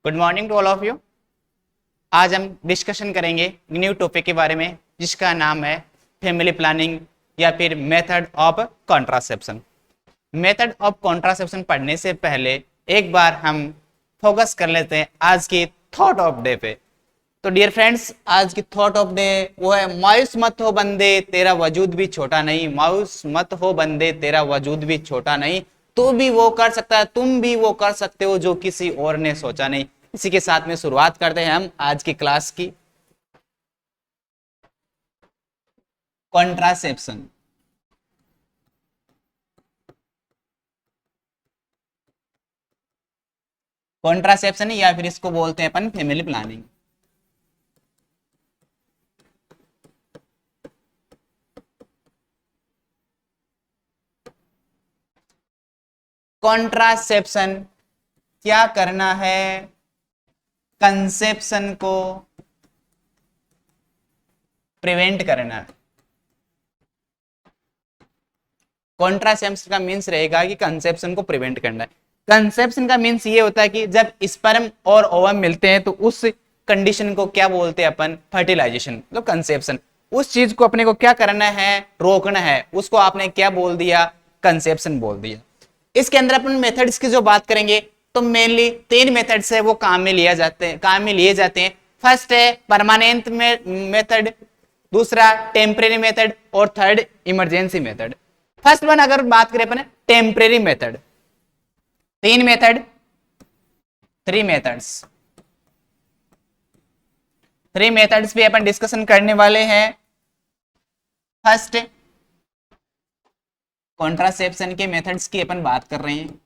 Good morning to all of you. आज हम discussion करेंगे न्यू टॉपिक के बारे में जिसका नाम है फैमिली प्लानिंग या फिर method of contraception. Method of contraception पढ़ने से पहले एक बार हम फोकस कर लेते हैं आज की थॉट ऑफ डे पे। तो डियर फ्रेंड्स, आज की थॉट ऑफ डे वो है मायूस मत हो बंदे तेरा वजूद भी छोटा नहीं। मायूस मत हो बंदे तेरा वजूद भी छोटा नहीं। तू भी वो कर सकता है, तुम भी वो कर सकते हो जो किसी और ने सोचा नहीं। इसी के साथ में शुरुआत करते हैं हम आज की क्लास की। कॉन्ट्रासेप्शन। कॉन्ट्रासेप्शन या फिर इसको बोलते हैं अपन फैमिली प्लानिंग। कॉन्ट्रासेप्शन क्या करना है? कंसेप्शन को प्रिवेंट करना है। कॉन्ट्रासेप्शन का मीन्स रहेगा कि कंसेप्शन को प्रिवेंट करना है। कंसेप्शन का मीन्स ये होता है कि जब स्पर्म और ओवम मिलते हैं तो उस कंडीशन को क्या बोलते हैं अपन? फर्टिलाइजेशन। मतलब कंसेप्शन। उस चीज को अपने को क्या करना है? रोकना है। उसको आपने क्या बोल दिया? कंसेप्शन बोल दिया। इसके अंदर अपन मेथड्स की जो बात करेंगे तो मेनली 3 मेथड्स है वो काम में लिए जाते हैं। फर्स्ट है परमानेंट मेथड, दूसरा टेम्परेरी मेथड और third emergency method. First one अगर बात करें अपन टेम्परेरी मेथड, 3 मेथड, 3 मेथड्स पे अपन डिस्कशन करने वाले हैं। फर्स्ट कॉन्ट्रासेप्शन के मेथड्स की अपन बात कर रहे हैं।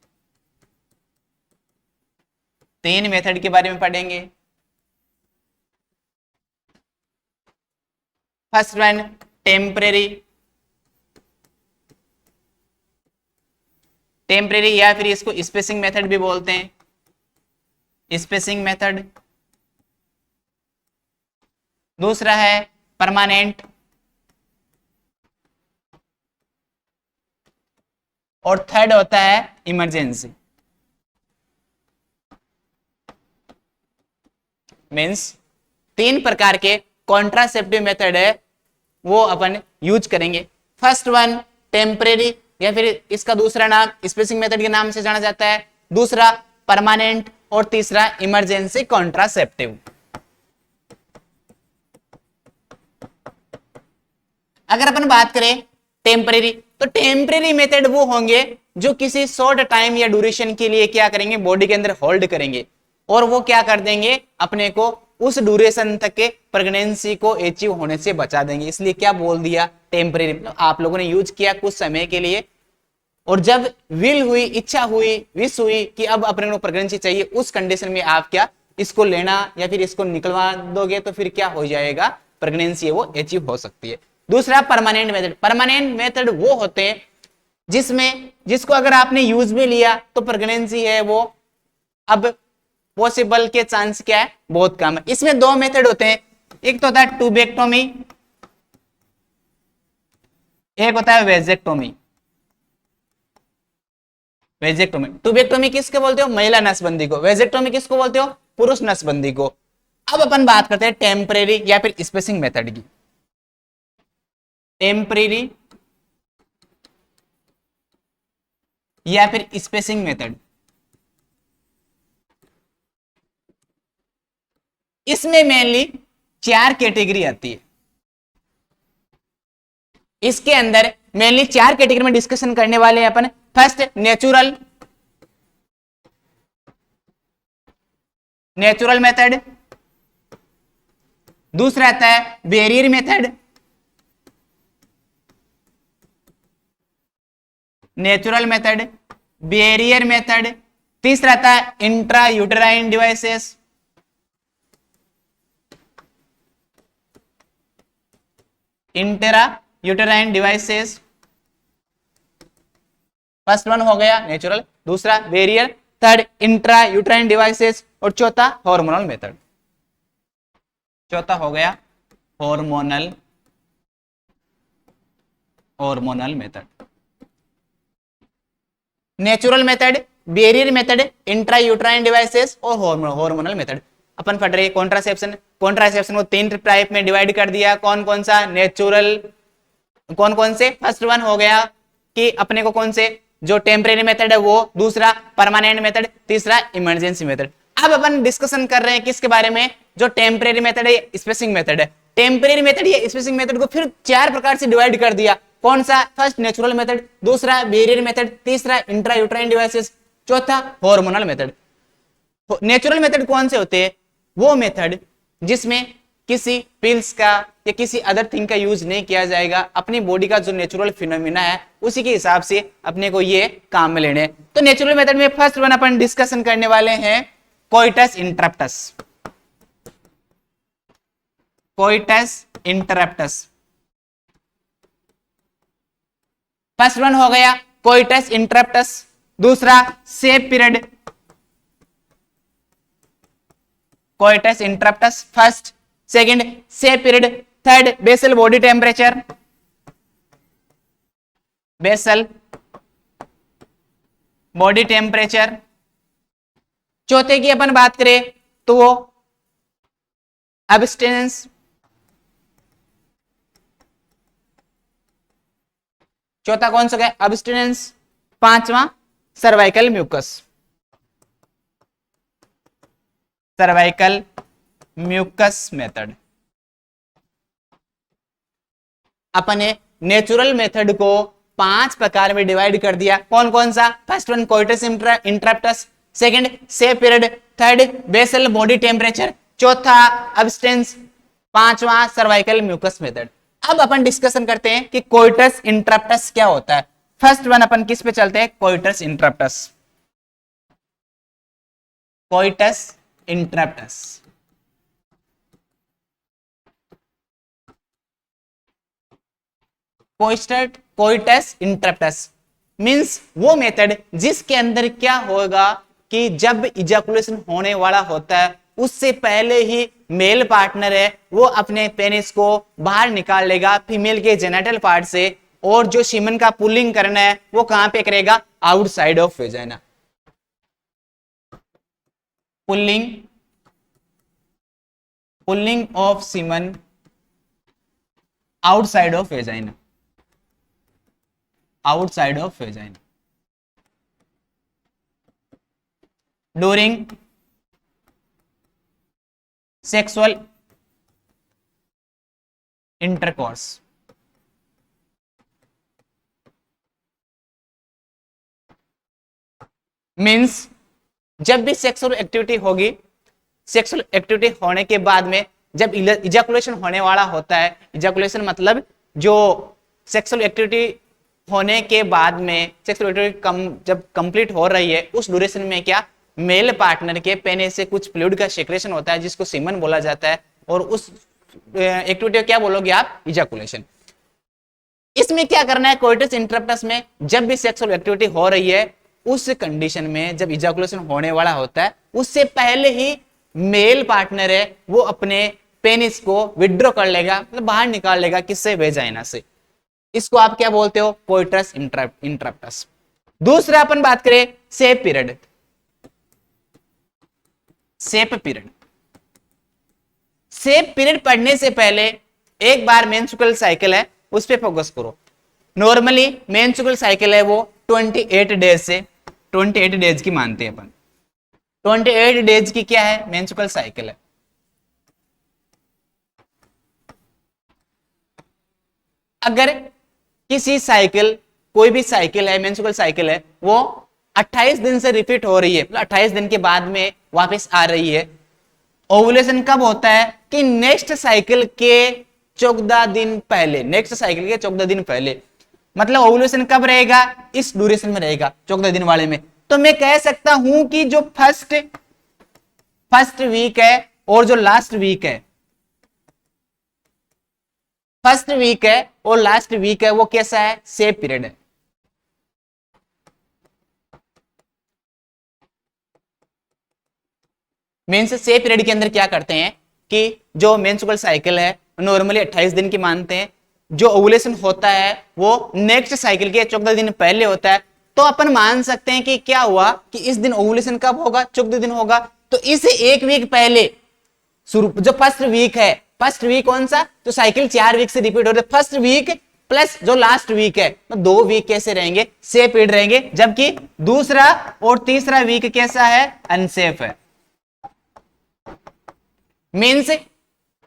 3 मेथड के बारे में पढ़ेंगे। फर्स्ट वन टेम्परेरी या फिर इसको स्पेसिंग मेथड भी बोलते हैं, स्पेसिंग मेथड। दूसरा है परमानेंट और थर्ड होता है इमरजेंसी। मीन्स 3 प्रकार के कॉन्ट्रासेप्टिव मेथड है वो अपन यूज करेंगे। फर्स्ट वन टेम्परेरी या फिर इसका दूसरा नाम स्पेसिंग मेथड के नाम से जाना जाता है, दूसरा परमानेंट और तीसरा इमरजेंसी कॉन्ट्रासेप्टिव। अगर अपन बात करें टेम्परेरी तो टेम्परेरी मेथड वो होंगे जो किसी शॉर्ट टाइम या ड्यूरेशन के लिए क्या करेंगे? बॉडी के अंदर होल्ड करेंगे और वो क्या कर देंगे? अपने को उस ड्यूरेशन तक के प्रेगनेंसी को अचीव होने से बचा देंगे। इसलिए क्या बोल दिया? टेम्परेरी। मतलब आप लोगों ने यूज किया कुछ समय के लिए और जब विल हुई, इच्छा हुई, विश हुई कि अब अपने को प्रेगनेंसी चाहिए, उस कंडीशन में आप क्या इसको लेना या फिर इसको निकलवा दोगे तो फिर क्या हो जाएगा? प्रेगनेंसी है वो अचीव हो सकती है। दूसरा परमानेंट मेथड। परमानेंट मेथड वो होते हैं जिसको अगर आपने यूज में लिया तो प्रेगनेंसी है वो अब पॉसिबल के चांस क्या है? बहुत कम है। इसमें 2 मेथड होते हैं, एक तो होता है ट्यूबेक्टोमी, एक होता है वेजेक्टोमी। ट्यूबेक्टोमी किसको बोलते हो? महिला नसबंदी को। वेजेक्टोमी किसको बोलते हो? पुरुष नसबंदी को। अब अपन बात करते हैं टेम्परेरी या फिर स्पेसिंग मेथड की। टेम्परेरी या फिर स्पेसिंग मेथड, इसमें मेनली 4 कैटेगरी आती है। इसके अंदर मेनली 4 कैटेगरी में डिस्कशन करने वाले हैं अपन। फर्स्ट नेचुरल मेथड, दूसरा आता है barrier method, natural method, barrier method, तीसरा आता है intra uterine devices, intra uterine devices. First one हो गया नेचुरल, दूसरा barrier, third intra uterine devices और चौथा हार्मोनल मेथड। चौथा हो गया hormonal method. Natural method barrier method, intra uterine devices और हार्मोनल मेथड। अपन पढ़ रहे कॉन्ट्रासेप्शन। कॉन्ट्रासेप्शन को 3 टाइप में डिवाइड कर दिया। कौन कौन सा? नेचुरल, कौन कौन से? फर्स्ट वन हो गया कि अपने को कौन से जो टेम्परेरी मेथड है वो, दूसरा परमानेंट मेथड, तीसरा इमरजेंसी मेथड। अब अपन डिस्कशन कर रहे हैं किसके बारे में? जो टेम्परेरी मेथड है, स्पेसिंग मेथड है। टेम्परेरी मेथड या स्पेसिंग मेथड को फिर 4 प्रकार से डिवाइड कर दिया। कौन सा? फर्स्ट नेचुरल मेथड, दूसरा बेरियर मेथड, तीसरा इंट्रा यूट्राइन डिवाइसेस, चौथा हार्मोनल मेथड। नेचुरल मेथड कौन से होते हैं? वो मेथड जिसमें किसी पिल्स का या किसी अदर थिंग का यूज नहीं किया जाएगा। अपनी बॉडी का जो नेचुरल फिनोमिना है उसी के हिसाब से अपने को ये काम में लेने। तो नेचुरल मेथड में फर्स्ट वन अपन डिस्कशन करने वाले हैं coitus interruptus. Coitus interruptus first one हो गया कोइटस इंटरप्टस। दूसरा safe period, coitus interruptus first. Second safe period. Third basal body temperature, basal body temperature. चौथे की अपन बात करें तो वो अब्स्टिनेंस। चौथा कौन सा है? अब्स्टिनेंस। पांचवा cervical mucus, cervical mucus method. अपने नेचुरल मेथड को 5 प्रकार में डिवाइड कर दिया। कौन कौन सा? First one coitus interruptus, second safe period, third basal body temperature, चौथा अब्स्टेंस, पांचवा सर्वाइकल म्यूकस मेथड। अब अपन डिस्कशन करते हैं कि कोइटस इंटरप्टस क्या होता है। फर्स्ट वन अपन किस पे चलते हैं? Coitus interruptus. Coitus interruptus coitus interrupts means वो मेथड जिसके अंदर क्या होगा कि जब इजैकुलेशन होने वाला होता है उससे पहले ही मेल पार्टनर है वो अपने पेनिस को बाहर निकाल लेगा फीमेल के जेनिटल पार्ट से, और जो सीमन का पुलिंग करना है वो कहां पे करेगा? Outside of vagina. Pulling of semen outside of vagina, outside of vagina during sexual intercourse. Means जब भी सेक्सुअल एक्टिविटी होगी, सेक्सुअल एक्टिविटी होने के बाद में जब इजैकुलेशन होने वाला होता है, इजैकुलेशन मतलब जो सेक्सुअल एक्टिविटी होने के बाद में सेक्सुअल एक्टिविटी जब कंप्लीट हो रही है उस ड्यूरेशन में क्या मेल पार्टनर के पेनिस से कुछ फ्लूइड का सेक्रेशन होता है जिसको सीमन बोला जाता है, और उस एक्टिविटी को क्या बोलोगे आप? इजैकुलेशन। इसमें क्या करना है कोइटस इंटरप्टस में? जब भी सेक्सुअल एक्टिविटी हो रही है उस कंडीशन में जब इजैकुलेशन होने वाला होता है उससे पहले ही मेल पार्टनर है वो अपने पेनिस को विड्रॉ कर लेगा, मतलब बाहर निकाल लेगा। किससे? वेजाइना से। इसको आप क्या बोलते हो? Coitus interruptus. दूसरा अपन बात करें safe period. Safe period, safe period पढ़ने से पहले एक बार मेंस्ट्रुअल साइकिल है उस पे फोकस करो। नॉर्मली मेंस्ट्रुअल साइकिल है वो 28 डेज से 28 डेज की मानते हैं अपन। 28 डेज की क्या है? मेंस्ट्रुअल साइकिल है। अगर किसी साइकिल, कोई भी साइकिल है, मेंस्ट्रुअल साइकिल है, वो 28 दिन से रिपीट हो रही है, मतलब 28 दिन के बाद में वापस आ रही है, ओवुलेशन कब होता है? कि नेक्स्ट साइकिल के 14 दिन पहले, नेक्स्ट साइकिल के 14 दिन पहले। मतलब ओवुलेशन कब रहेगा? इस ड्यूरेशन में रहेगा, 14 दिन वाले में। तो मैं कह सकता हूं कि जो फर्स्ट वीक है और जो लास्ट वीक है, फर्स्ट वीक है और लास्ट वीक है वो कैसा है? सेफ पीरियड है। मीन्स सेफ पीरियड के अंदर क्या करते हैं कि जो मेंस्ट्रुअल साइकिल है नॉर्मली 28 दिन की मानते हैं, जो ओवुलेशन होता है वो नेक्स्ट साइकिल के 14 दिन पहले होता है, तो अपन मान सकते हैं कि क्या हुआ कि इस दिन ओवुलेशन कब होगा, चुक्त दिन होगा। तो इस एक वीक पहले शुरू जो फर्स्ट वीक है, फर्स्ट वीक कौन सा, तो साइकिल 4 वीक से रिपीट हो रही है, फर्स्ट वीक प्लस जो लास्ट वीक है, तो 2 वीक कैसे रहेंगे, सेफ पीरियड रहेंगे, जबकि दूसरा और तीसरा वीक कैसा है, अनसेफ है। मीन्स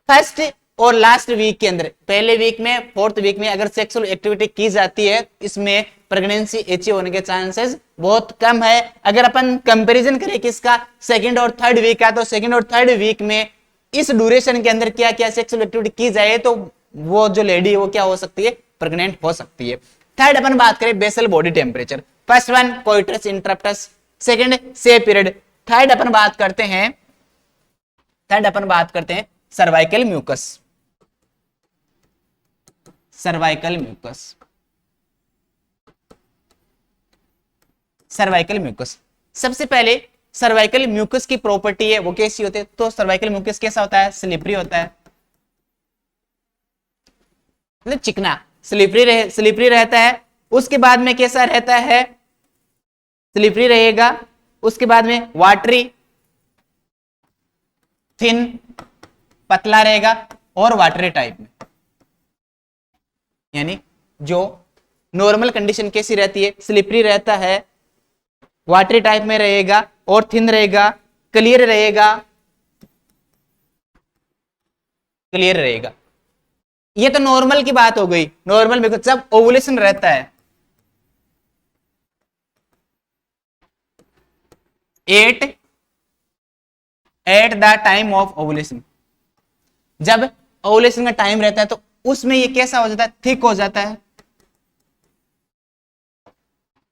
फर्स्ट और लास्ट वीक के अंदर, पहले वीक में फोर्थ वीक में अगर सेक्सुअल एक्टिविटी की जाती है, इसमें प्रेगनेंसी एचआईवी होने के चांसेस बहुत कम है। अगर अपन कंपैरिजन करें किसका, सेकंड और थर्ड वीक का, तो सेकंड और थर्ड वीक में इस ड्यूरेशन के अंदर क्या क्या सेक्सुअल एक्टिविटी की जाए तो वो जो लेडी है वो क्या हो सकती है, प्रेग्नेंट हो सकती है। थर्ड अपन बात करें basal body temperature, first one coitus interruptus, second safe period. Third अपन बात करते हैं cervical mucus, cervical mucus, cervical mucus. सबसे पहले सर्वाइकल म्यूकस की प्रॉपर्टी है वो कैसी होती है, तो सर्वाइकल म्यूकस कैसा होता है, स्लिपरी होता है, मतलब चिकना, स्लिपरी रहता है। उसके बाद में कैसा रहता है, स्लिपरी रहेगा। उसके बाद में वाटरी, थिन, पतला रहेगा, और वाटरी टाइप में, यानी जो नॉर्मल कंडीशन कैसी रहती है, स्लिपरी रहता है, वाटरी टाइप में रहेगा, और थिन रहेगा, क्लियर रहेगा, क्लियर रहेगा। ये तो नॉर्मल की बात हो गई। नॉर्मल में जब ओवुलेशन रहता है at the time of ovulation, जब ओवुलेशन का टाइम रहता है तो उसमें ये कैसा हो जाता है, थिक हो जाता है,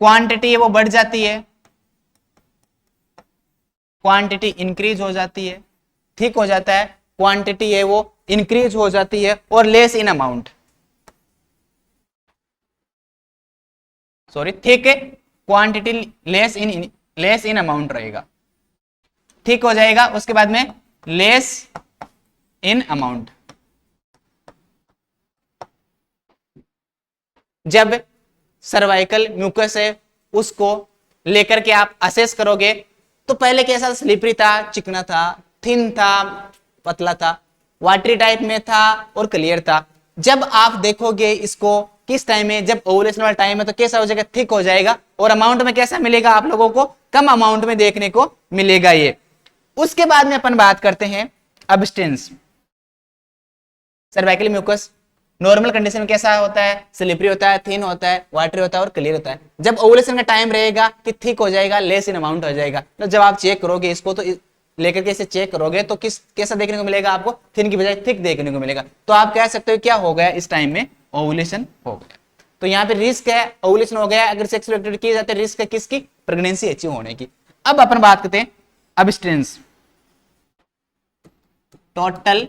क्वांटिटी है वो बढ़ जाती है, क्वांटिटी इंक्रीज हो जाती है, थिक हो जाता है, क्वांटिटी है वो इंक्रीज हो जाती है, और less in amount, sorry thick, quantity less in amount रहेगा, थिक हो जाएगा। उसके बाद में लेस इन अमाउंट। जब सर्वाइकल म्यूकस है उसको लेकर के आप असेस करोगे तो पहले कैसा, स्लिपरी था, चिकना था, थिन था, पतला था, वाटरी टाइप में था, और क्लियर था। जब आप देखोगे इसको किस टाइम में, जब ओवुलेशन वाला टाइम है, तो कैसा हो जाएगा, थिक हो जाएगा, और अमाउंट में कैसा मिलेगा आप लोगों को, कम अमाउंट में देखने को मिलेगा ये। उसके बाद में अपन बात करते हैं अब्स्टेंस। सर्वाइकल म्यूकस नॉर्मल कंडीशन में कैसा होता है, स्लिपरी होता है, थिन होता है, वाटरी होता है, और क्लियर होता है। जब ओवुलेशन का टाइम रहेगा कि थिक हो जाएगा, लेस इन अमाउंट हो जाएगा। तो जब आप चेक करोगे इसको, तो लेकर के इसे चेक करोगे तो कैसा देखने को मिलेगा आपको, थिन की बजाय थिक देखने को मिलेगा। तो आप कह सकते हो क्या हो गया, इस टाइम में ओवुलेशन हो गया। तो यहाँ पे रिस्क है, ओवुलेशन हो गया, अगर सेक्सुअल एक्टिविटी की जाती है, रिस्क है किसकी, प्रेगनेंसी अचीव होने की। अब अपन बात करते हैं अब्स्टेंस, टोटल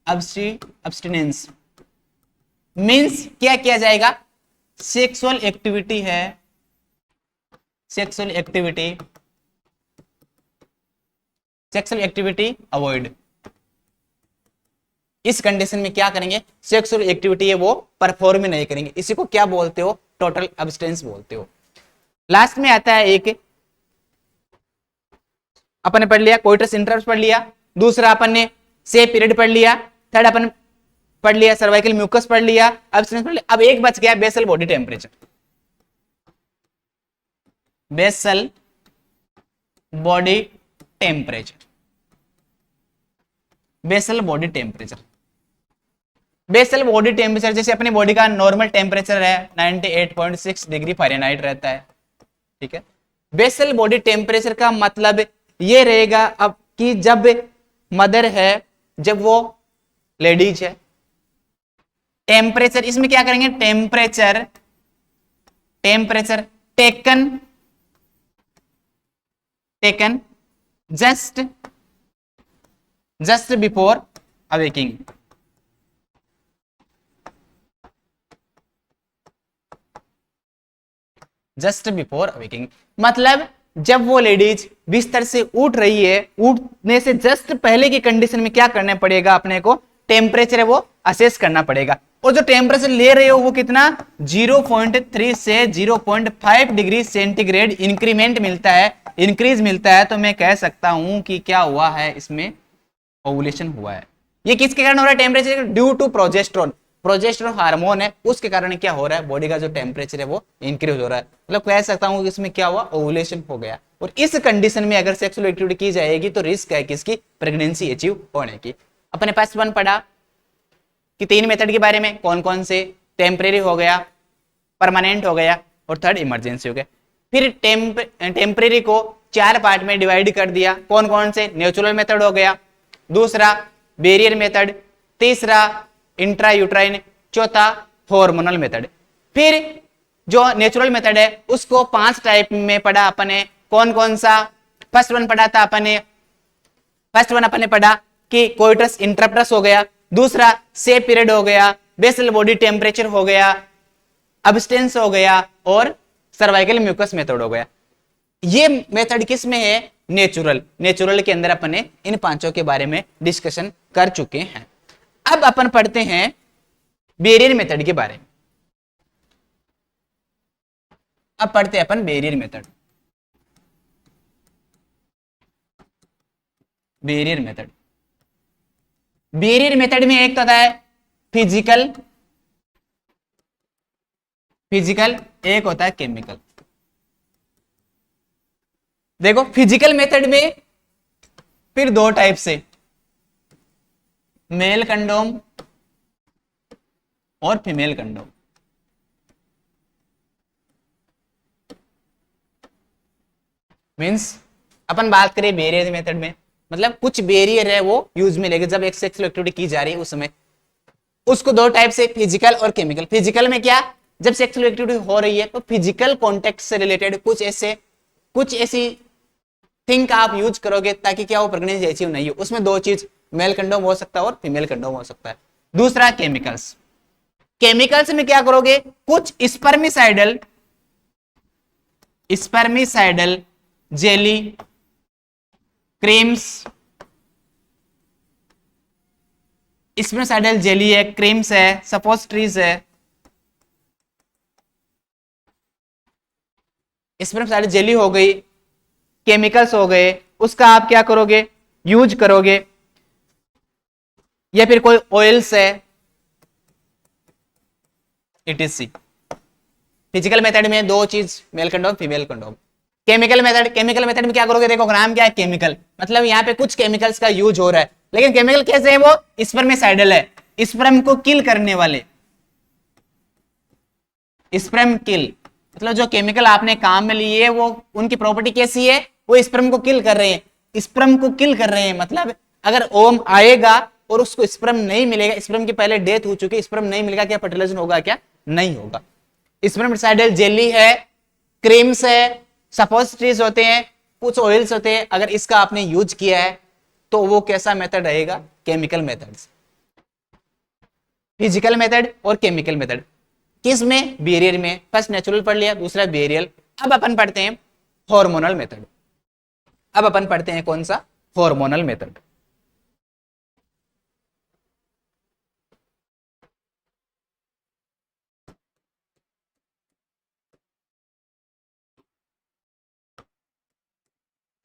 अब्स्टिनेंस मींस क्या किया जाएगा, सेक्सुअल एक्टिविटी है, सेक्सुअल एक्टिविटी अवॉइड। इस कंडीशन में क्या करेंगे, सेक्सुअल एक्टिविटी है वो परफॉर्म नहीं करेंगे। इसी को क्या बोलते हो, टोटल अब्स्टिनेंस बोलते हो। लास्ट में आता है एक, अपन ने पढ़ लिया कोइटस इंटरप्ट पढ़ लिया, दूसरा अपन ने सेफ पीरियड पढ़ लिया, थर्ड अपन पढ़ लिया सर्वाइकल म्यूकस पढ़ लिया, अब्स्टिनेंस पढ़ लिया। अब एक बच गया basal body temperature, basal body temperature, basal body temperature. Basal body temperature जैसे अपनी बॉडी का नॉर्मल टेम्परेचर है 98.6 डिग्री फ़ारेनहाइट रहता है, ठीक है। बेसल बॉडी टेम्परेचर का मतलब ये रहेगा अब कि जब मदर है, जब वो लेडीज है, टेम्परेचर इसमें क्या करेंगे, temperature taken just before awaking, just before awaking मतलब जब वो लेडीज बिस्तर से उठ रही है, उठने से जस्ट पहले की कंडीशन में क्या करना पड़ेगा, अपने को टेम्परेचर है वो असेस करना पड़ेगा। और जो टेम्परेचर ले रहे हो वो कितना 0.3 से 0.5 डिग्री सेंटीग्रेड इंक्रीमेंट मिलता है, इंक्रीज मिलता है, तो मैं कह सकता हूं कि क्या हुआ है, इसमें ओवुलेशन हुआ है। ये किसके कारण हो रहा है temperature? Due to progesterone, progesterone hormone है, उसके कारण क्या हो रहा है, बॉडी का जो टेम्परेचर है वो इंक्रीज हो रहा है। मतलब कह सकता हूं कि इसमें क्या हुआ, ओवुलेशन हो गया। और इस कंडीशन में अगर सेक्सुअल एक्टिविटी की जाएगी तो रिस्क है किसकी, प्रेगनेंसी अचीव होने की। अपने पास वन पढ़ा कि 3 मेथड के बारे में, कौन कौन से, टेम्परेरी हो गया, परमानेंट हो गया और थर्ड इमरजेंसी हो गया। फिर टेम्परेरी को 4 पार्ट में डिवाइड कर दिया, कौन कौन से, नेचुरल मेथड हो गया, दूसरा बैरियर मेथड, तीसरा इंट्रा यूट्राइन, चौथा हार्मोनल मेथड। फिर जो नेचुरल मेथड है उसको 5 टाइप में पढ़ा अपने, कौन कौन सा, फर्स्ट वन पढ़ा था अपने, फर्स्ट वन अपने पढ़ा कि कोइटस इंटरप्टस हो गया, दूसरा सेफ पीरियड हो गया, बेसल बॉडी टेम्परेचर हो गया, अब्स्टेंस हो गया और सर्वाइकल म्यूकस मेथड हो गया। ये मेथड किस में है, नेचुरल, नेचुरल के अंदर अपने इन पांचों के बारे में डिस्कशन कर चुके हैं। अब अपन पढ़ते हैं बैरियर मेथड के बारे में। अब पढ़ते हैं अपन barrier method. Barrier method, barrier method में एक तो आता है फिजिकल, फिजिकल एक होता है केमिकल। देखो फिजिकल मेथड में फिर 2 टाइप से, मेल कंडोम और फीमेल कंडोम। मींस अपन बात करें बैरियर मेथड में, मतलब कुछ बैरियर है वो यूज में लेके जब एक सेक्सुअल एक्टिविटी की जा रही है उस समय, उसको 2 टाइप से, फिजिकल और केमिकल। फिजिकल में क्या, जब सेक्सुअल एक्टिविटी हो रही है तो फिजिकल कॉन्टेक्ट से रिलेटेड कुछ ऐसी थिंक आप यूज करोगे ताकि क्या वो प्रेगनेंसी अचीव नहीं हो। उसमें 2 चीज, मेल कंडोम हो सकता है और फीमेल कंडोम हो सकता है। दूसरा केमिकल्स, केमिकल्स में क्या करोगे, कुछ spermicidal, spermicidal jelly, creams, spermicidal jelly है, क्रीम्स है, सपोजिटरीज है, स्पर्मिसाइडल जेली हो गई, केमिकल्स हो गए, उसका आप क्या करोगे, यूज करोगे। या फिर कोई ऑयल्स है, इटीसी। फिजिकल मेथड में 2 चीज, male condom female condom. Chemical method, chemical method में क्या करोगे, देखो नाम क्या है, केमिकल, मतलब यहाँ पे कुछ केमिकल्स का यूज हो रहा है, लेकिन केमिकल कैसे है, वो स्पर्मिसाइडल है, स्पर्म को किल करने वाले, स्पर्म किल, मतलब जो केमिकल आपने काम में लिए वो उनकी प्रॉपर्टी कैसी है, वो स्पर्म को किल कर रहे हैं, स्पर्म को किल कर रहे हैं। मतलब अगर ओम आएगा और उसको स्पर्म नहीं मिलेगा, स्पर्म की पहले डेथ हो चुकी है, स्पर्म नहीं मिलेगा, क्या फर्टिलाइजेशन होगा, क्या नहीं होगा। स्पर्मिसाइडल जेली है, क्रीम्स है, सपोजिटरीज होते हैं, कुछ ऑयल्स होते हैं, अगर इसका आपने यूज किया है तो वो कैसा मेथड रहेगा, केमिकल मेथड। फिजिकल मेथड और केमिकल मेथड किस में, बैरियर में। फर्स्ट नेचुरल पढ़ लिया, दूसरा बैरियल। अब अपन पढ़ते हैं हार्मोनल मेथड। अब अपन पढ़ते हैं कौन सा, हार्मोनल मेथड।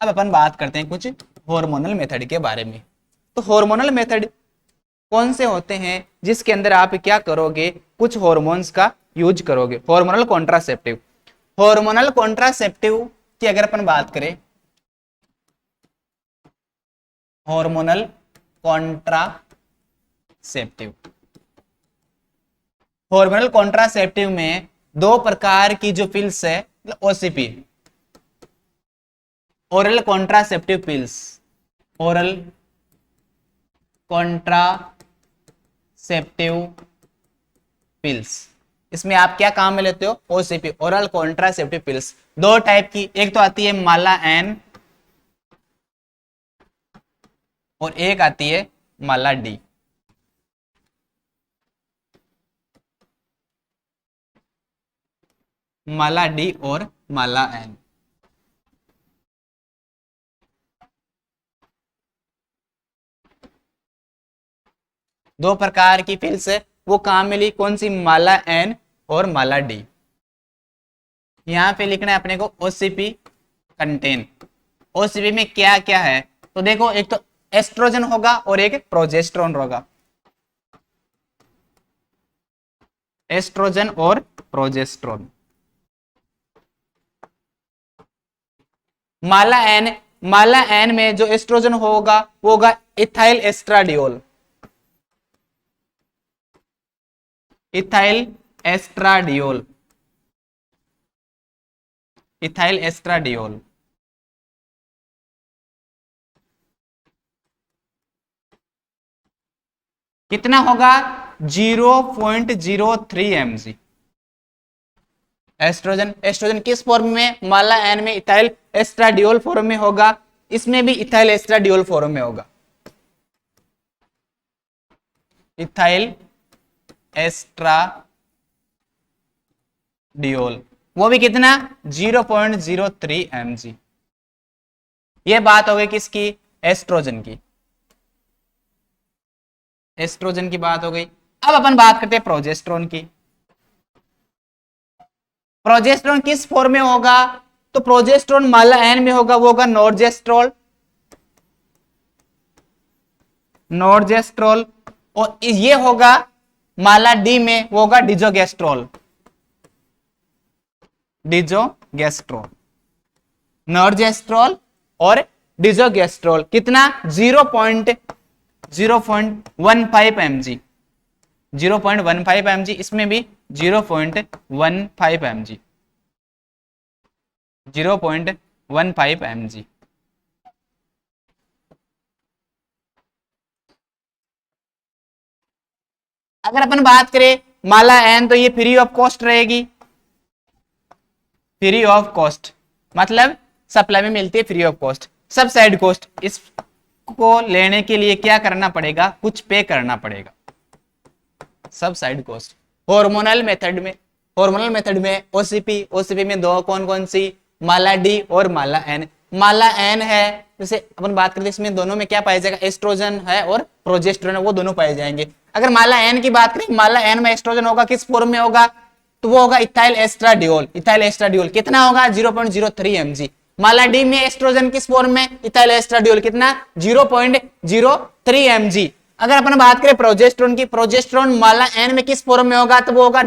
अब अपन बात करते हैं कुछ हार्मोनल मेथड के बारे में। तो हार्मोनल मेथड कौन से होते हैं, जिसके अंदर आप क्या करोगे, कुछ हार्मोन्स का यूज करोगे। हार्मोनल कॉन्ट्रासेप्टिव, हार्मोनल कॉन्ट्रासेप्टिव की अगर अपन बात करें, हार्मोनल कॉन्ट्रासेप्टिव, हार्मोनल कॉन्ट्रासेप्टिव में 2 प्रकार की जो पिल्स है, OCP, oral contraceptive pills, oral contraceptive pills, इसमें आप क्या काम में लेते हो, OCP, oral contraceptive pills. 2 type की, एक तो आती है माला एन और एक आती है माला डी। माला डी और माला एन, दो प्रकार की पिल्स वो कहाँ मिली, कौन सी, माला एन और माला डी। यहां पे लिखना है अपने को ओसीपी कंटेन। ओसीपी में क्या क्या है, तो देखो एक तो एस्ट्रोजन होगा और एक प्रोजेस्टेरोन होगा, एस्ट्रोजन और प्रोजेस्टेरोन। माला एन में जो एस्ट्रोजन होगा वो होगा ethyl oestradiol, ethyl oestradiol, ethyl oestradiol. कितना होगा, 0.03 mg। एस्ट्रोजन, एस्ट्रोजन किस फॉर्म में, माला एन में इथाइल एस्ट्राडियोल फॉर्म में होगा, इसमें भी इथाइल एस्ट्राडियोल फॉर्म में होगा, इथाइल एस्ट्राडियोल, वो भी कितना, 0.03 mg। ये बात हो गई किसकी, एस्ट्रोजन की, एस्ट्रोजन की बात हो गई। अब अपन बात करते हैं प्रोजेस्टेरोन की। प्रोजेस्टेरोन किस फॉर्म में होगा, तो प्रोजेस्टेरोन माला एन में होगा, वो होगा नॉर्जेस्ट्रोल, नॉर्जेस्ट्रोल। और ये होगा माला डी में, वो होगा डिजोगेस्ट्रोल, डिजोगेस्ट्रोल, नॉर्जेस्ट्रोल और डिजोगेस्ट्रोल। कितना, 0.15 mg, 0.15 mg, इसमें भी 0.15 mg, 0.15 mg। अगर अपन बात करें माला एन, तो ये फ्री ऑफ कॉस्ट रहेगी, फ्री ऑफ कॉस्ट मतलब सप्लाई में मिलती है फ्री ऑफ कॉस्ट। सब साइड कॉस्ट, इसको लेने के लिए क्या करना पड़ेगा, कुछ पे करना पड़ेगा, सब साइड कॉस्ट। हार्मोनल मेथड में, हार्मोनल मेथड में ओसीपी, ओसीपी में दो कौन कौन सी, माला डी और माला एन। माला एन है, जैसे अपन बात करते हैं इसमें दोनों में क्या पाया जाएगा, एस्ट्रोजन है और प्रोजेस्टेरोन है, वो दोनों पाए जाएंगे। अगर माला एन की बात करें, माला एन में एस्ट्रोजन होगा, किस फॉर्म में होगा, तो वो होगा इथाइल एस्ट्राडियोल, इथाइल एस्ट्राडियोल कितना होगा, 0.03 mg। माला डी में एस्ट्रोजन किस फॉर्म में, इथाइल एस्ट्राडियोल कितना, 0.03 mg। अगर अपन बात करें प्रोजेस्टेरोन की, प्रोजेस्टेरोन माला एन में किस फॉर्म में होगा, तो वो होगा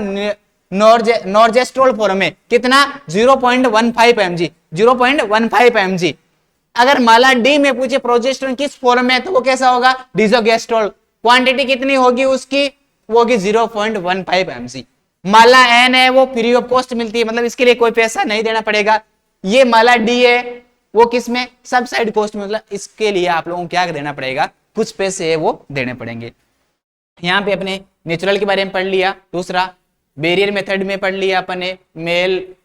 नॉर्जेस्ट्रोल फॉर्म में, कितना, 0.15 mg, 0.15 mg। अगर माला डी में पूछे प्रोजेस्टेरोन किस फॉर्म में, तो वो कैसा होगा, डिजोगेस्ट्रोल। क्वांटिटी कितनी होगी उसकी, वो होगी 0.15 mg। माला एन है वो फ्री ऑफ कॉस्ट मिलती है, मतलब इसके लिए कोई पैसा नहीं देना पड़ेगा। ये माला डी है वो किस में, सब साइड कॉस्ट में, मतलब इसके लिए आप लोगों को क्या देना पड़ेगा, कुछ पैसे है वो देने पड़ेंगे। यहाँ पे अपने नेचुरल के बारे में पढ़ लिया, दूसरा बैरियर मेथड में पढ़ लिया अपन ने, मेल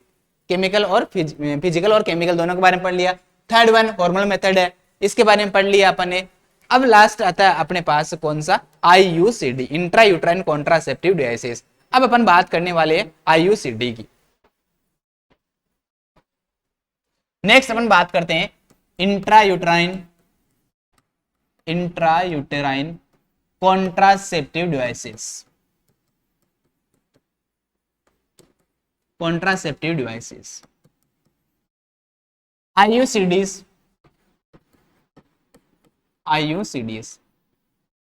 केमिकल और फिजिकल और केमिकल दोनों के बारे में पढ़ लिया। थर्ड वन हार्मोनल मेथड है, इसके बारे में पढ़ लिया अपन ने। अब लास्ट आता है अपने पास कौन सा, IUCD, intra uterine contraceptive devices. अब अपन बात करने वाले हैं IUCD की। नेक्स्ट अपन बात करते हैं intra uterine contraceptive devices, contraceptive devices, IUCDs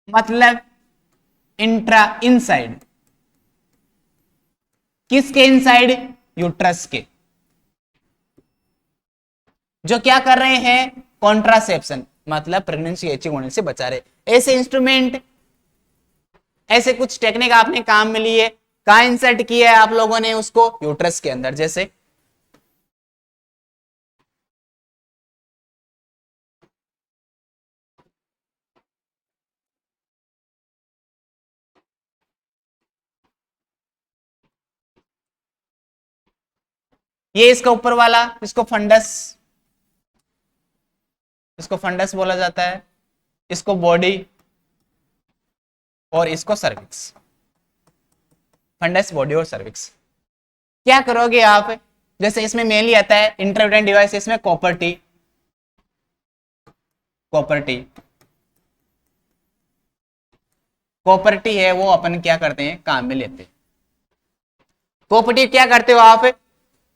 मतलब इंट्रा, इनसाइड, किसके इनसाइड, यूट्रस के, जो क्या कर रहे हैं, कॉन्ट्रासेप्शन मतलब प्रेगनेंसी एचिंग होने से बचा रहे। ऐसे इंस्ट्रूमेंट, ऐसे कुछ टेक्निक आपने काम में लिए, कहां इंसर्ट किया है आप लोगों ने उसको, यूट्रस के अंदर। जैसे ये इसका ऊपर वाला, इसको फंडस बोला जाता है, इसको बॉडी और इसको सर्विक्स, फंडस, बॉडी और सर्विक्स। क्या करोगे आप, जैसे इसमें मेनली आता है इंट्रायूटेराइन डिवाइस, इसमें कॉपर टी, कॉपर्टी है वो अपन क्या करते हैं, काम में लेते हैं। कॉपर्टी क्या करते हो आप,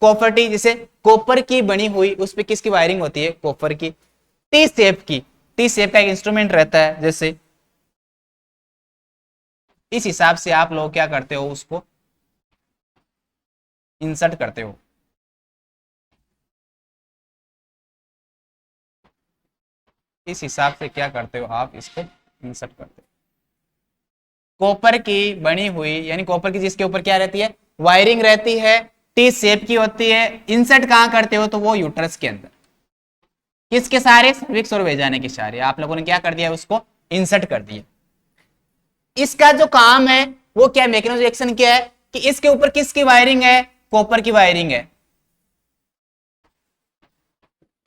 कॉपर्टी जैसे कॉपर की बनी हुई उस पे किसकी वायरिंग होती है, कॉपर की, टी शेप की, टी शेप का एक इंस्ट्रूमेंट रहता है, जैसे इस हिसाब से आप लोग क्या करते हो, उसको इंसर्ट करते हो। इस हिसाब से क्या करते हो आप, इसको इंसर्ट करते हो। कॉपर की बनी हुई यानी कॉपर की जिसके ऊपर क्या रहती है, वायरिंग रहती है, टी शेप की होती है, इंसर्ट कहां करते हो, तो वो यूट्रस के अंदर, किसके सहारे, सर्विक्स और वेजाने के सहारे आप लोगों ने क्या कर दिया, उसको इंसर्ट कर दिया। इसका जो काम है वो क्या, मैकेनिज्म रिएक्शन क्या है कि इसके ऊपर किसकी वायरिंग है, कॉपर की वायरिंग है,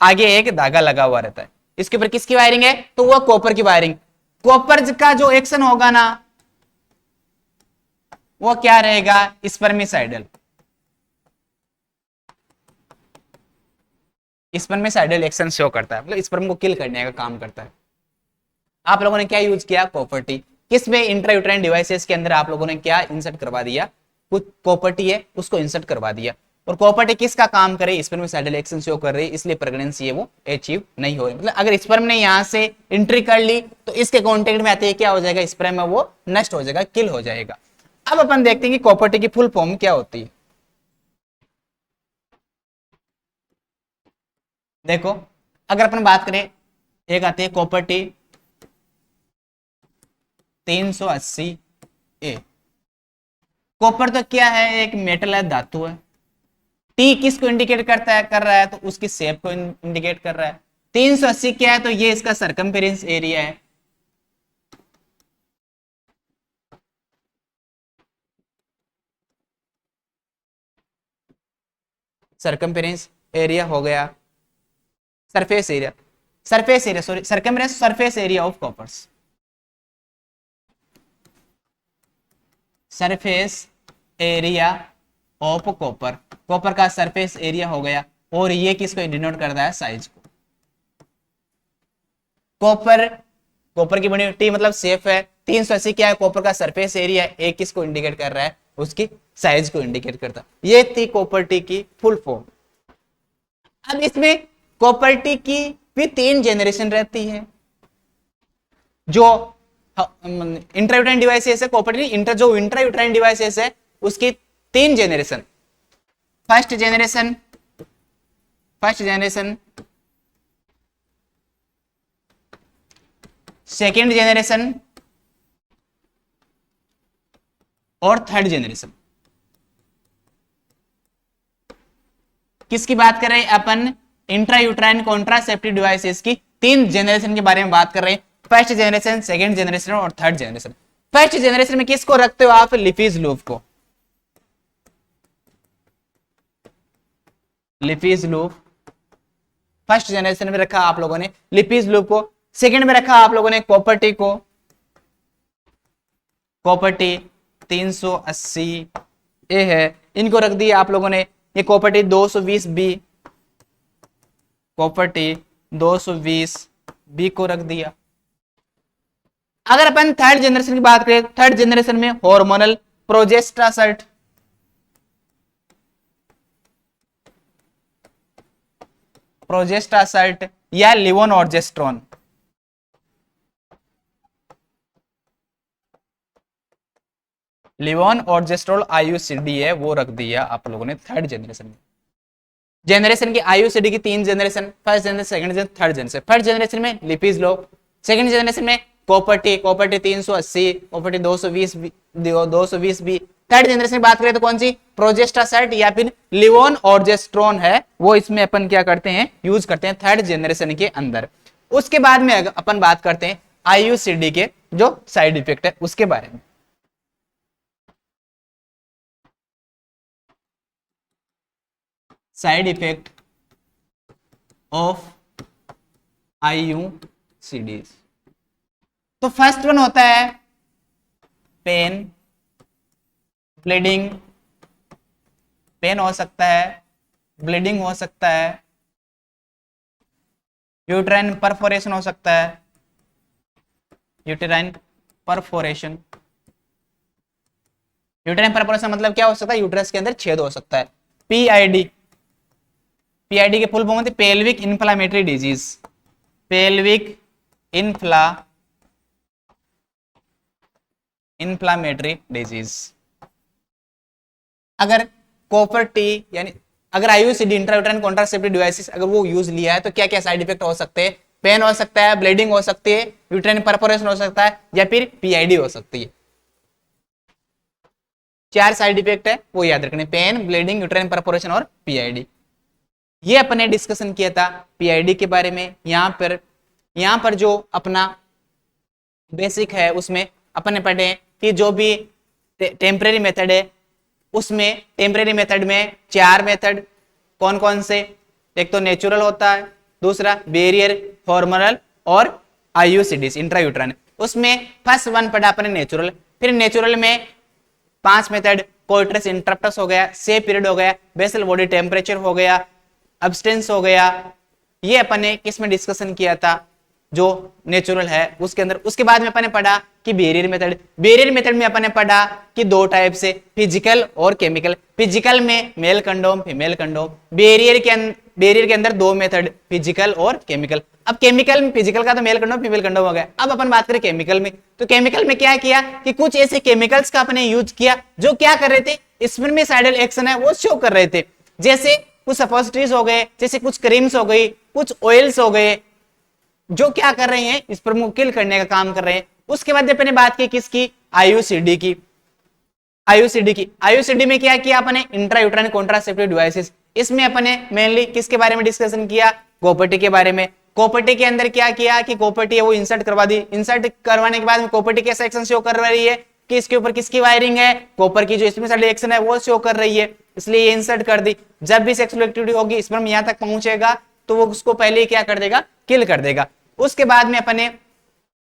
आगे एक धागा लगा हुआ रहता है, इसके ऊपर किसकी वायरिंग है, तो वो कॉपर की वायरिंग। कॉपर का जो एक्शन होगा ना वो क्या रहेगा, स्पर्मिसाइडल, स्पर्मिसाइडल एक्शन शो करता है, मतलब स्पर्म को किल करने का काम करता है। आप लोगों ने क्या यूज किया, कॉपर्टी, किसमें, इंट्रायूट्राइन डिवाइसेस के अंदर आप लोगों ने क्या इंसर्ट करवा दिया, कुछ कॉपर्टी है उसको इंसर्ट करवा दिया। और कॉपर्टी किसका काम करे, स्पर्मिसाइडल एक्शन शो कर रही है, इसलिए प्रेगनेंसी है वो अचीव नहीं हो रही। मतलब अगर स्पर्म ने यहां से एंट्री कर ली तो इसके कॉन्टेक्ट में आते ही क्या हो जाएगा, स्पर्म है वो नष्ट हो जाएगा, किल हो जाएगा। अब अपन देखते हैं कि कॉपर्टी की फुल फॉर्म क्या होती है। देखो अगर अपन बात करें, एक आती है कॉपर्टी 380 ए। कॉपर तो क्या है, एक मेटल है, धातु है। टी किसको इंडिकेट करता है, कर रहा है, तो उसकी शेप को इंडिकेट कर रहा है। 380 क्या है, तो ये इसका सरकमफेरेंस एरिया है। सरकमफेरेंस एरिया हो गया, surface area, surface area sorry, circumference surface area of coppers, surface area of copper, copper का सरफेस एरिया हो गया। और ये किसको डिनोट करता है, साइज को। कॉपर, कॉपर की बनी टी मतलब सेफ है, 380 क्या है, कॉपर का सरफेस एरिया, एक किसको इंडिकेट कर रहा है, उसकी साइज को इंडिकेट करता है। ये थी कॉपर टी की फुल फॉर्म। अब इसमें कॉपर टी की भी 3 जेनरेशन रहती है। जो इंट्रायूट्राइन डिवाइसेस है, कॉपर टी इंटर जो इंट्रायूट्राइन डिवाइसेस है उसकी 3 generation, first generation, second generation और थर्ड जेनरेशन। किसकी बात कर रहे हैं अपन, इंट्रायूट्राइन कॉन्ट्रासेप्टिव डिवाइसेस की 3 जेनरेशन के बारे में बात कर रहे हैं, फर्स्ट जेनरेशन, सेकेंड जेनरेशन और थर्ड जेनरेशन। फर्स्ट जेनरेशन में किसको रखते हो आप, लिपिज लूप को, लिपिज लूप फर्स्ट जेनरेशन में रखा आप लोगों ने लिपिज लूप को। सेकेंड में रखा आप लोगों ने कॉपर्टी को, कॉपर्टी 380 ए है, इनको रख दिया आप लोगों ने। ये कॉपर्टी 220 बी, कॉपर्टी 220 बी को रख दिया। अगर अपन थर्ड जनरेशन की बात करें, थर्ड जनरेशन में हार्मोनल प्रोजेस्टासर्ट, प्रोजेस्टासर्ट या लिवोनॉर्जेस्ट्रॉन, लिवोन ऑर्जेस्ट्रोल आईयूसीडी है वो रख दिया आप लोगों ने थर्ड जनरेशन में। जनरेशन की आईयूसीडी की 3 generation, first generation, second generation, third generation. First generation में लिपिज लो, सेकंड जनरेशन में copper T, copper T 380, copper T 220 B. Third generation की बात करें तो कौन सी, प्रोजेस्टासर्ट या फिर लिवोन ऑर्जेस्ट्रोन है वो इसमें अपन क्या करते हैं, यूज करते हैं थर्ड जनरेशन के अंदर। उसके बाद में अपन बात करते हैं आईयूसीडी के जो साइड इफेक्ट है उसके बारे में। साइड इफेक्ट ऑफ आईयूसीडीज, तो फर्स्ट वन होता है पेन, ब्लीडिंग, पेन हो सकता है, ब्लीडिंग हो सकता है, यूट्राइन परफोरेशन हो सकता है, यूटेराइन परफोरेशन। यूट्राइन परफोरेशन मतलब क्या हो सकता है, यूट्रस के अंदर छेद हो सकता है। पीआईडी, पीआईडी के फुल फॉर्म होती है pelvic inflammatory disease, pelvic inflammatory disease. अगर कॉपर टी यानी अगर आईयूसीडी इंट्रायूटेराइन कॉन्ट्रासेप्टिव डिवाइसेस अगर वो यूज लिया है तो क्या क्या साइड इफेक्ट हो सकते हैं, पेन हो सकता है, ब्लीडिंग हो सकती है, यूट्राइन परफोरेशन हो सकता है, या फिर पीआईडी हो सकती है। 4 साइड इफेक्ट है वो याद रखने, पेन, ब्लीडिंग, यूट्राइन परफोरेशन और पीआईडी। ये अपने डिस्कशन किया था पीआईडी के बारे में। यहाँ पर जो अपना बेसिक है उसमें अपने पढ़े कि जो भी टेम्परेरी मेथड है उसमें टेम्परेरी मेथड में 4 मेथड कौन कौन से, एक तो नेचुरल होता है, दूसरा बेरियर, हॉर्मोनल और आईयूसीडीज इंट्रायूट्राइन। उसमें फर्स्ट 1 पढ़ा अपने नेचुरल, फिर नेचुरल में 5 मेथड, कोइट्रस इंटरप्टस हो गया, से पीरियड हो गया, बेसल बॉडी टेम्परेचर हो गया, अब्सटेंस हो गया। ये अपन ने किस में डिस्कशन किया था, जो नेचुरल है उसके अंदर। उसके बाद में अपन ने पढ़ा कि बेरियर मेथड, बेरियर मेथड में अपन ने पढ़ा कि 2 टाइप से, फिजिकल और केमिकल। फिजिकल में male condom, female condom. Barrier के अंदर 2 मेथड, फिजिकल और केमिकल। अब केमिकल में, फिजिकल का तो मेल कंडोम फीमेल कंडोम हो गया। अब अपन बात करें केमिकल में, तो केमिकल में क्या किया कि कुछ ऐसे केमिकल्स का अपने यूज किया जो क्या कर रहे थे, स्पर्मिसाइडल एक्शन है वो शो कर रहे थे। जैसे कुछ सपोजिटरीज हो गए, जैसे कुछ क्रीम्स हो गई, कुछ ऑयल्स हो गए, जो क्या कर रहे हैं, स्पर्म को किल करने का काम कर रहे हैं। उसके बाद अपने बात की किसकी, आईयूसीडी की। आईयूसीडी में क्या किया अपने, इंट्रायूट्राइन कॉन्ट्रासेप्टिव डिवाइसेस। इसमें अपने मेनली किसके बारे में डिस्कशन किया, कॉपर के बारे में। कॉपर के अंदर क्या किया कि कॉपर है वो इंसर्ट करवा दी। इंसर्ट करवाने के बाद में कॉपर कैसा एक्शन शो कर रही है कि इसके ऊपर किसकी वायरिंग है, कॉपर की जो स्पर्म एक्शन है वो शो कर रही है, इसलिए ये इंसर्ट कर दी। जब भी सेक्सुअल एक्टिविटी होगी, स्पर्म यहां तक पहुंचेगा तो वो उसको पहले क्या कर देगा, किल कर देगा। उसके बाद में अपने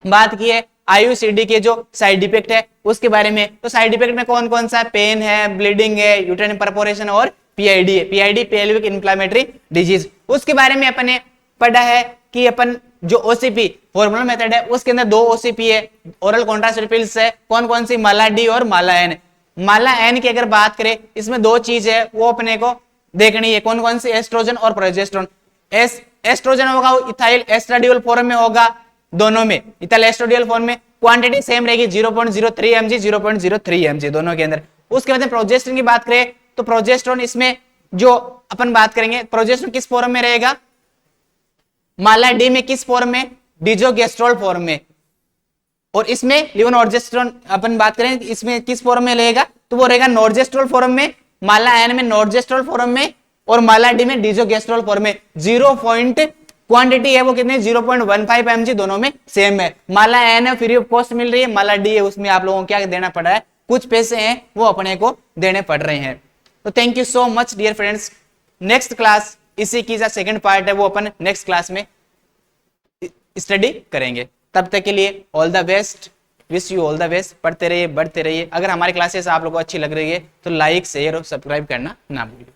बात की है आईयूसीडी के जो साइड इफेक्ट है उसके बारे में। तो साइड इफेक्ट में कौन कौन सा, पेन है, ब्लीडिंग है, यूट्राइन परफोरेशन और पीआईडी है, पीआईडी पेल्विक इन्फ्लामेटरी डिजीज। उसके बारे में अपने पढ़ा है कि अपन जो ओसीपी हॉर्मोनल मेथड है उसके अंदर 2 ओसीपी है, ओरल कॉन्ट्रासेप्टिव पिल्स है, कौन कौन सी, माला डी और माला एन। माला एन की अगर बात करें इसमें 2 चीज है वो अपने को देखनी है, कौन कौन सी, एस्ट्रोजन और प्रोजेस्टेरोन। एस्ट्रोजन होगा वो इथाइल एस्ट्राडियोल फॉर्म में होगा, दोनों में इथाइल एस्ट्राडियोल फॉर्म में क्वांटिटी सेम रहेगी 0.03 mg 0.03 mg दोनों के अंदर। उसके बाद प्रोजेस्टेरोन की बात करें तो प्रोजेस्टेरोन इसमें जो अपन बात करेंगे, प्रोजेस्टेरोन किस फॉर्म में रहेगा, माला डी में किस फॉर्म में, डिजोगेस्ट्रोल फॉर्म में। और इसमें लिवोनॉर्जेस्ट्रोन अपन बात करें इसमें किस फॉर्म में रहेगा, तो वो रहेगा नॉर्जेस्ट्रोल फॉर्म में, माला एन में नॉर्जेस्ट्रोल फॉर्म में और माला डी में डिजोगेस्ट्रोल फॉर्म में। 0 पॉइंट क्वांटिटी है वो कितने, 0.15 mg दोनों में सेम है। माला एन है फ्री ऑफ कॉस्ट मिल रही है, माला डी है उसमें आप लोगों को क्या देना पड़ रहा है, कुछ पैसे हैं वो अपने को देने पड़ रहे हैं। तो thank you so much dear friends. Next class इसी की जो सेकंड पार्ट है वो अपन नेक्स्ट क्लास में स्टडी करेंगे। तब तक के लिए all the best, wish you all the best. पढ़ते रहिए, बढ़ते रहिए। अगर हमारी क्लासेस आप लोगों को अच्छी लग रही है तो लाइक, शेयर और सब्सक्राइब करना ना भूलिए।